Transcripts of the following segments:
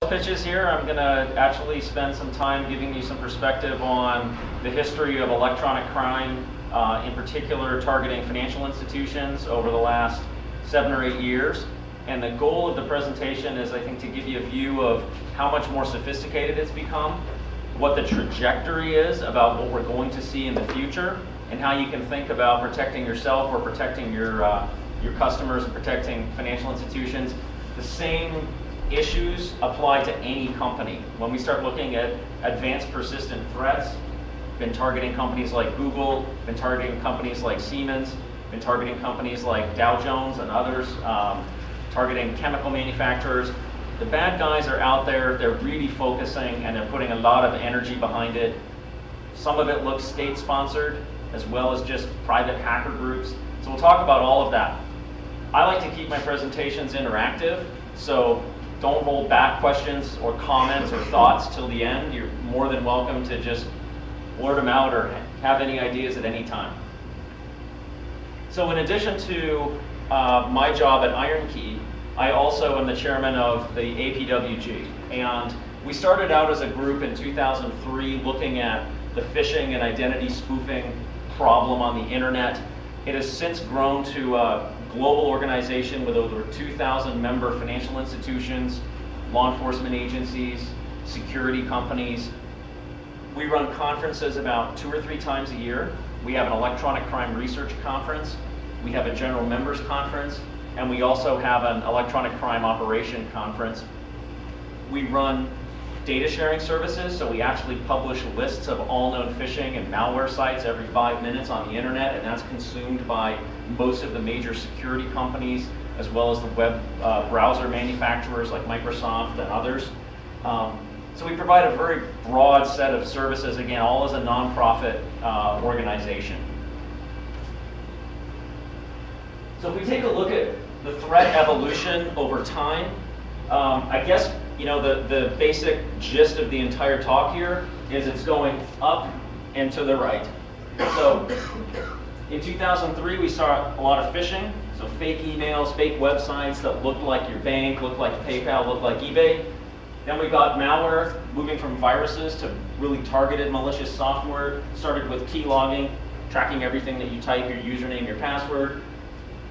pitches here. I'm going to actually spend some time giving you some perspective on the history of electronic crime, in particular targeting financial institutions over the last 7 or 8 years. And the goal of the presentation is, I think, to give you a view of how much more sophisticated it's become, what the trajectory is about what we're going to see in the future, and how you can think about protecting yourself or protecting your customers and protecting financial institutions. The same issues apply to any company. When we start looking at advanced persistent threats, been targeting companies like Google, been targeting companies like Siemens, been targeting companies like Dow Jones and others, targeting chemical manufacturers. The bad guys are out there, they're really focusing and they're putting a lot of energy behind it. Some of it looks state-sponsored, as well as just private hacker groups. So we'll talk about all of that. I like to keep my presentations interactive, so don't hold back questions or comments or thoughts till the end. You're more than welcome to just blurt them out or have any ideas at any time. So in addition to my job at IronKey, I also am the chairman of the APWG. And we started out as a group in 2003 looking at the phishing and identity spoofing problem on the internet. It has since grown to a global organization with over 2,000 member financial institutions, law enforcement agencies, security companies. We run conferences about 2 or 3 times a year. We have an electronic crime research conference. We have a general members conference. And we also have an electronic crime operation conference. We run data sharing services, so we actually publish lists of all known phishing and malware sites every 5 minutes on the internet, and that's consumed by most of the major security companies, as well as the web browser manufacturers like Microsoft and others. So we provide a very broad set of services, again, all as a nonprofit organization. So if we take a look at the threat evolution over time, I guess the basic gist of the entire talk here is it's going up and to the right. So in 2003, we saw a lot of phishing, so fake emails, fake websites that looked like your bank, looked like PayPal, looked like eBay. Then we got malware, moving from viruses to really targeted malicious software. Started with key logging, tracking everything that you type, your username, your password.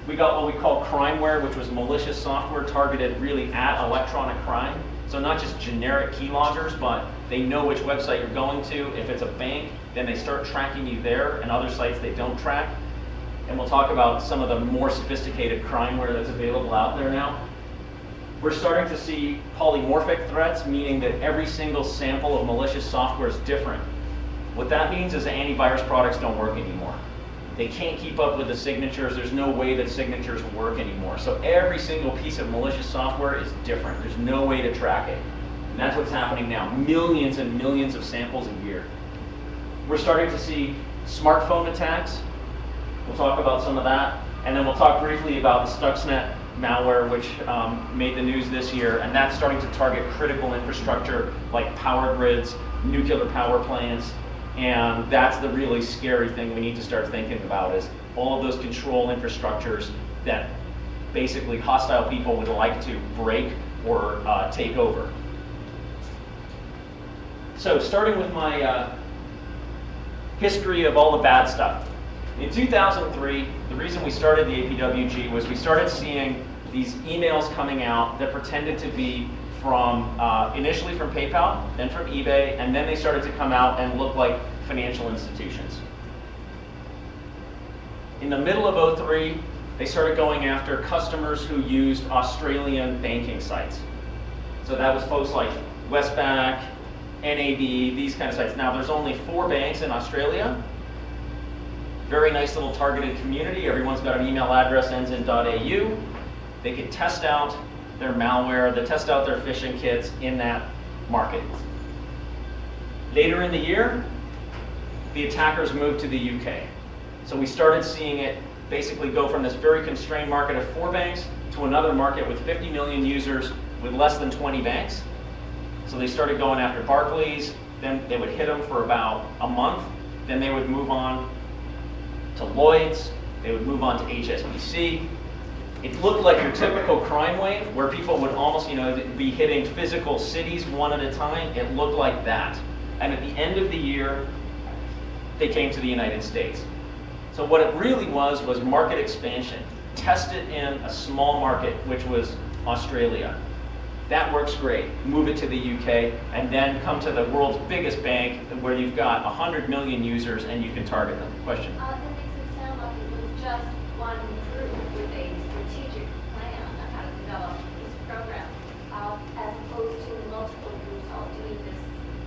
We got what we call crimeware, which was malicious software targeted really at electronic crime. So not just generic keyloggers, but they know which website you're going to. If it's a bank, then they start tracking you there, and other sites they don't track. And we'll talk about some of the more sophisticated crimeware that's available out there now. We're starting to see polymorphic threats, meaning that every single sample of malicious software is different. What that means is that antivirus products don't work anymore. They can't keep up with the signatures. There's no way that signatures work anymore. So every single piece of malicious software is different. There's no way to track it. And that's what's happening now. Millions and millions of samples a year. We're starting to see smartphone attacks. We'll talk about some of that. And then we'll talk briefly about the Stuxnet malware, which made the news this year. And that's starting to target critical infrastructure like power grids, nuclear power plants. And that's the really scary thing we need to start thinking about, is all of those control infrastructures that basically hostile people would like to break or take over. So starting with my history of all the bad stuff. In 2003, the reason we started the APWG was we started seeing these emails coming out that pretended to be from, initially from PayPal, then from eBay, and then they started to come out and look like financial institutions. In the middle of 2003, they started going after customers who used Australian banking sites. So that was folks like Westpac, NAB, these kind of sites. Now there's only 4 banks in Australia. Very nice little targeted community. Everyone's got an email address, ends in .au. They could test out their malware, they test out their phishing kits in that market. Later in the year, the attackers moved to the UK. So we started seeing it basically go from this very constrained market of 4 banks to another market with 50 million users with less than 20 banks. So they started going after Barclays, then they would hit them for about a month, then they would move on to Lloyd's, they would move on to HSBC, It looked like your typical crime wave, where people would almost, be hitting physical cities one at a time. It looked like that. And at the end of the year, they came to the United States. So what it really was market expansion. Test it in a small market, which was Australia. That works great. Move it to the UK, and then come to the world's biggest bank, where you've got 100 million users and you can target them. Question? That makes it sound like it was just one group with a strategic plan on how to develop this program, as opposed to multiple groups all doing this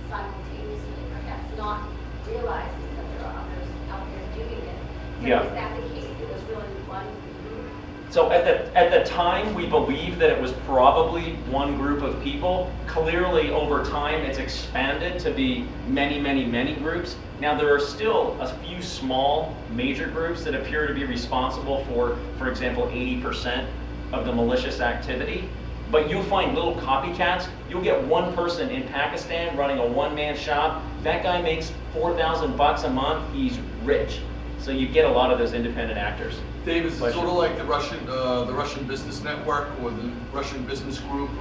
simultaneously, perhaps not realizing that there are others out there doing it. So Yeah. is that the case? It was really one group? So at the time, we believed that it was probably one group of people. Clearly, over time, it's expanded to be many, many, many groups. Now, there are still a few small, major groups that appear to be responsible for example, 80% of the malicious activity. But you'll find little copycats. You'll get one person in Pakistan running a one-man shop. That guy makes $4,000 a month. He's rich. So you get a lot of those independent actors. Dave, is it sort of like the Russian business network or the Russian business group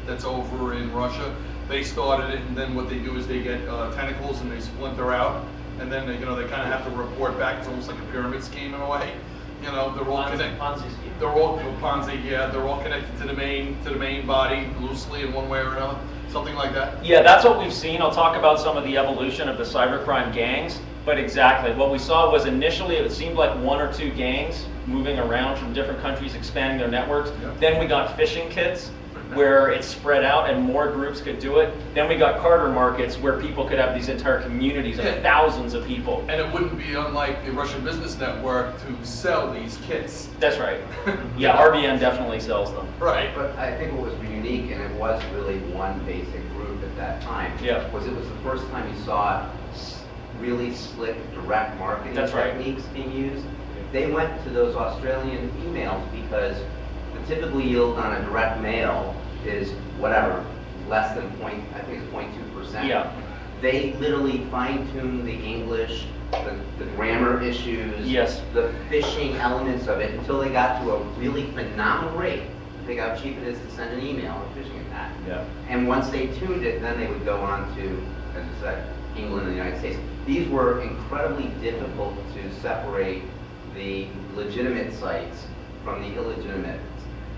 that's over in Russia? They started it, and then what they do is they get tentacles and they splinter out, and then they kind of have to report back. It's almost like a pyramid scheme in a way. They're all connected. Ponzi scheme. They're all Ponzi, yeah. They're all connected to the main body loosely in one way or another. Something like that. Yeah, that's what we've seen. I'll talk about some of the evolution of the cybercrime gangs. But exactly, what we saw was initially it seemed like one or two gangs moving around from different countries, expanding their networks. Yeah. Then we got phishing kits, where it spread out and more groups could do it. Then we got Carter markets, where people could have these entire communities of thousands of people. And it wouldn't be unlike the Russian business network to sell these kits. That's right. Yeah, RBN definitely sells them. Right. But I think what was unique, and it was really one basic group at that time, was it was the first time you saw really slick direct marketing techniques being used. They went to those Australian emails because the typical yield on a direct mail is whatever, less than I think it's 0.2%. Yeah. They literally fine-tuned the English, the grammar issues, Yes. the phishing elements of it until they got to a really phenomenal rate. Think how cheap it is to send an email or phishing attack. Yeah. And once they tuned it, then they would go on to, as I said, England and the United States. These were incredibly difficult to separate the legitimate sites from the illegitimate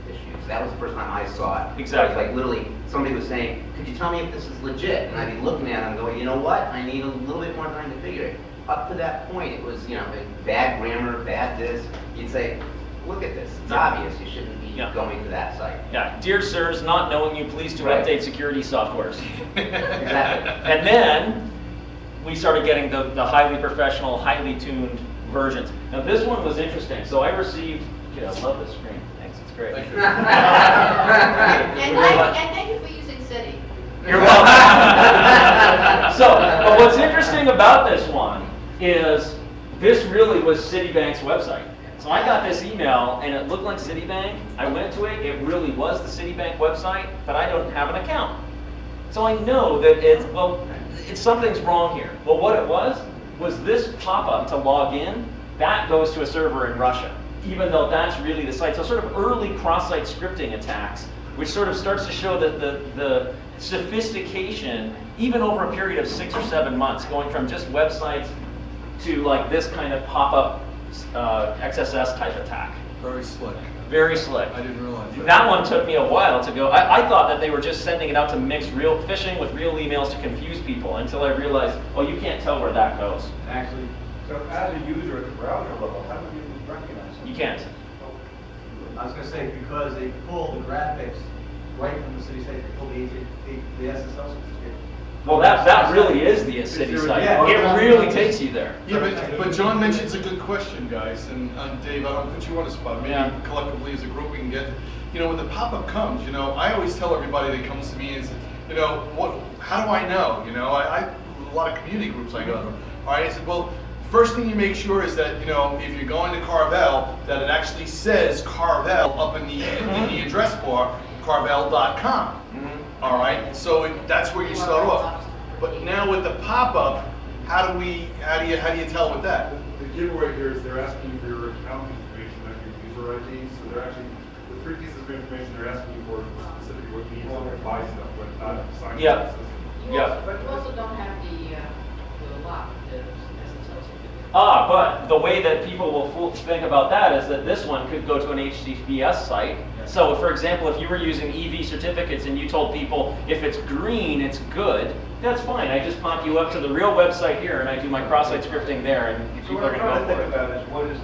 issues. That was the first time I saw it. Exactly. It was like literally somebody was saying, could you tell me if this is legit? And I'd be looking at them going, you know what? I need a little bit more time to figure it. Up to that point, it was, bad grammar, bad this. You'd say, look at this. It's obvious. You shouldn't be going to that site. Yeah. Dear sirs, not knowing you, please do update security softwares. Exactly. And then we started getting the highly professional, highly tuned versions. Now this one was interesting. So I received, I love this screen. Thanks, it's great. Thank you. And thank you for using Citi. You're welcome. So, but what's interesting about this one is this really was Citibank's website. So I got this email and it looked like Citibank. I went to it, it really was the Citibank website, but I don't have an account. So I know that something's wrong here. Well, what it was this pop-up to log in, that goes to a server in Russia, even though that's really the site. So sort of early cross-site scripting attacks, which sort of starts to show that the sophistication, even over a period of 6 or 7 months, going from just websites to like this kind of pop-up XSS type attack. Very slick. Very slick. I didn't realize that. That one took me a while to go. I thought that they were just sending it out to mix real phishing with real emails to confuse people until I realized, oh, you can't tell where that goes. Actually, so as a user at the browser level, how do you recognize it? You can't. I was going to say, because they pull the graphics right from the city site, they pull the SSL certificate. Well, that really is the city site. It really takes you there. Yeah, but John mentions a good question, guys, and Dave, I don't put you on the spot. Maybe collectively as a group we can get, when the pop-up comes, I always tell everybody that comes to me is, how do I know? I a lot of community groups I go to. All right, I said, well, first thing you make sure is that, if you're going to Carvel, that it actually says Carvel up in the address bar, carvel.com. All right, so that's where you start off. But now with the pop-up, how do you tell with that? The giveaway here is they're asking you for your account information, like your user ID, so they're actually, the 3 pieces of information they're asking you for specifically what you need to buy stuff, but not sign Yeah. services. But you also don't have the lock, the SSL certificate. But the way that people will think about that is that this one could go to an HTTPS site. So, for example, if you were using EV certificates and you told people if it's green, it's good, that's fine. I just pop you up to the real website here and I do my cross-site scripting there, and So people what are I'm going to trying to go think for it. about is what is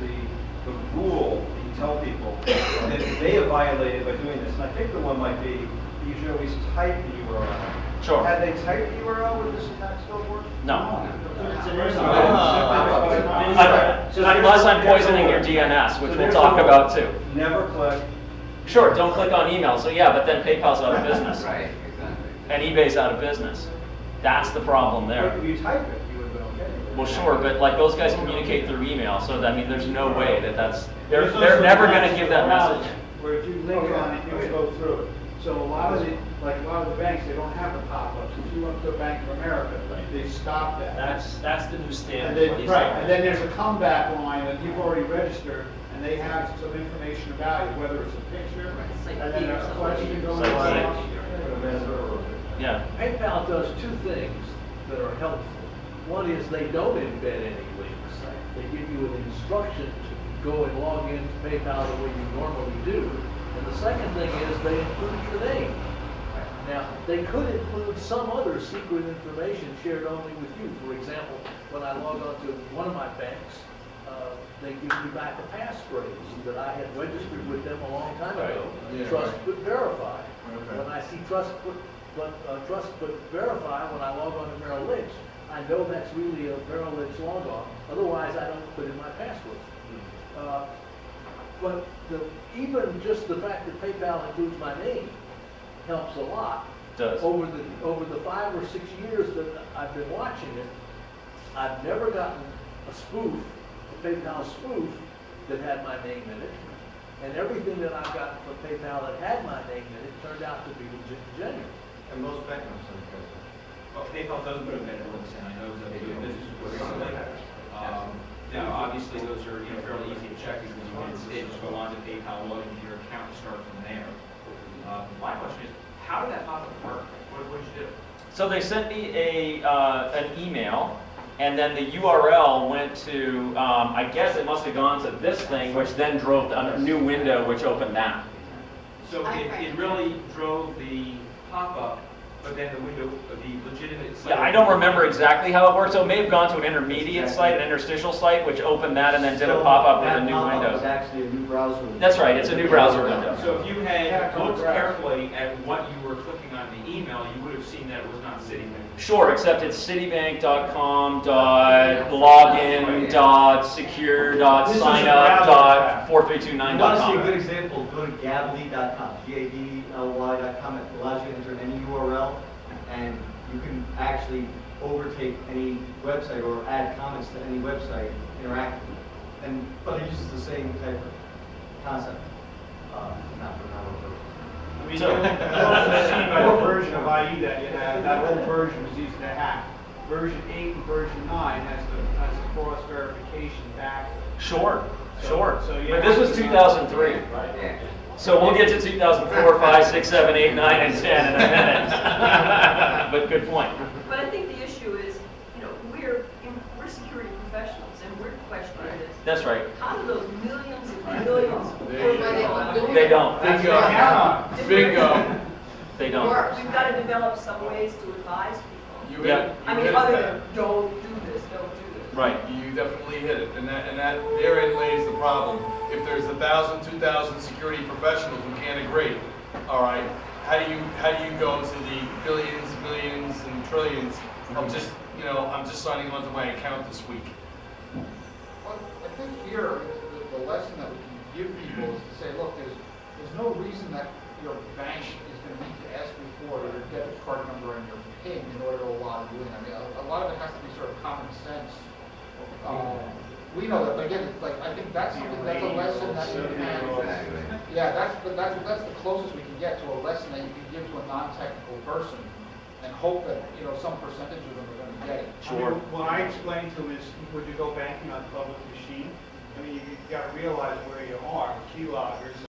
the rule that you tell people that they have violated by doing this. And I think the one might be you should always type the URL. Sure. Had they typed the URL, would this attack still work? No. It's an Unless I'm poisoning your DNS, which we'll talk about too. Never click. Sure, don't click on email. So yeah, but then PayPal's out of business. Right, exactly. And eBay's out of business. That's the problem But there. if you type it, you would have been okay. Well, sure, but like those guys communicate through email, so I mean, there's no way that they're There's also never going to apps give that allow message. Where if you link on it, you can go through it. So a lot of the banks, they don't have the pop-ups. If you went to Bank of America, they stop that. That's the new And standard. then, what he's right, saying. and then there's a comeback line that you've already registered, and they have some information about you, whether it's a picture, Site and then a key. question going Site on. Yeah. PayPal does 2 things that are helpful. One is they don't embed any links. They give you an instruction to go and log into PayPal the way you normally do. And the second thing is they include your name. Now, they could include some other secret information shared only with you. For example, when I log on to one of my banks, they give me back a passphrase that I had registered with them a long time ago. Yeah, Trust right. but verify. Okay. When I see trust but verify when I log on to Merrill Lynch, I know that's really a Merrill Lynch logon. Otherwise, I don't put in my password. But even just the fact that PayPal includes my name helps a lot. Does. Over the 5 or 6 years that I've been watching it, I've never gotten a spoof, a PayPal spoof that had my name in it. And everything that I've gotten from PayPal that had my name in it turned out to be genuine. And most banks don't because Well, PayPal doesn't put embedded links in. I know that they do business with recently. Now, obviously, those are fairly easy to check because you can instead just go on to PayPal, log into your account, and start from there. My question is, how did that pop-up work? What did you do? So they sent me an email, and then the URL went to, I guess it must have gone to this thing, which then drove a new window, which opened that. So it really drove the pop-up, but then the window, the legitimate site. Yeah, I don't remember exactly how it worked. So it may have gone to an intermediate site, an interstitial site, which opened that and then did a pop-up with a new window. It's actually a new browser. That's right, it's a new browser window. So if you had looked carefully at what you were clicking on in the email, you would have seen that it was not Citibank. Sure, except it's citibank.com.login.secure.signup.4329.com. You want to see a good example, go to gably.com, Gably.com. It allows you to enter any URL, and you can actually overtake any website or add comments to any website interactively. But it uses the same type of concept. Not over. I mean, the old version of IE that you had, that old version was easy to hack. Version 8 and version 9 has the cross verification back. Sure, sure. So But this was 2003. Yeah. So we'll get to 2004, 5, 6, 7, 8, 9, and 10 in a minute. But good point. But I think the issue is, we're security professionals, and we're questioning this. That's right. How do those millions and millions? They don't. Bingo. Bingo. They don't. We've got to develop some ways to advise people. Yeah. I mean, other than don't do this, don't do this. Right. You definitely hit it, and that therein lays the problem. If there's 1,000, 2,000 security professionals who can't agree, all right, how do you go to the billions, millions, and trillions of just I'm just signing onto my account this week? Well, I think here the lesson that we can give people is to say, look, there's no reason that your bank is going to need to ask you for your debit card number and your PIN in order to log you in. I mean, a lot of it has to be sort of common sense. We know that, but again, I think that's something, that's a lesson that you can. Yeah, that's the closest we can get to a lesson that you can give to a non-technical person, and hope that some percentage of them are going to get it. Sure. What I explained to him is, would you go banking on a public machine? I mean, you've got to realize where you are. Keyloggers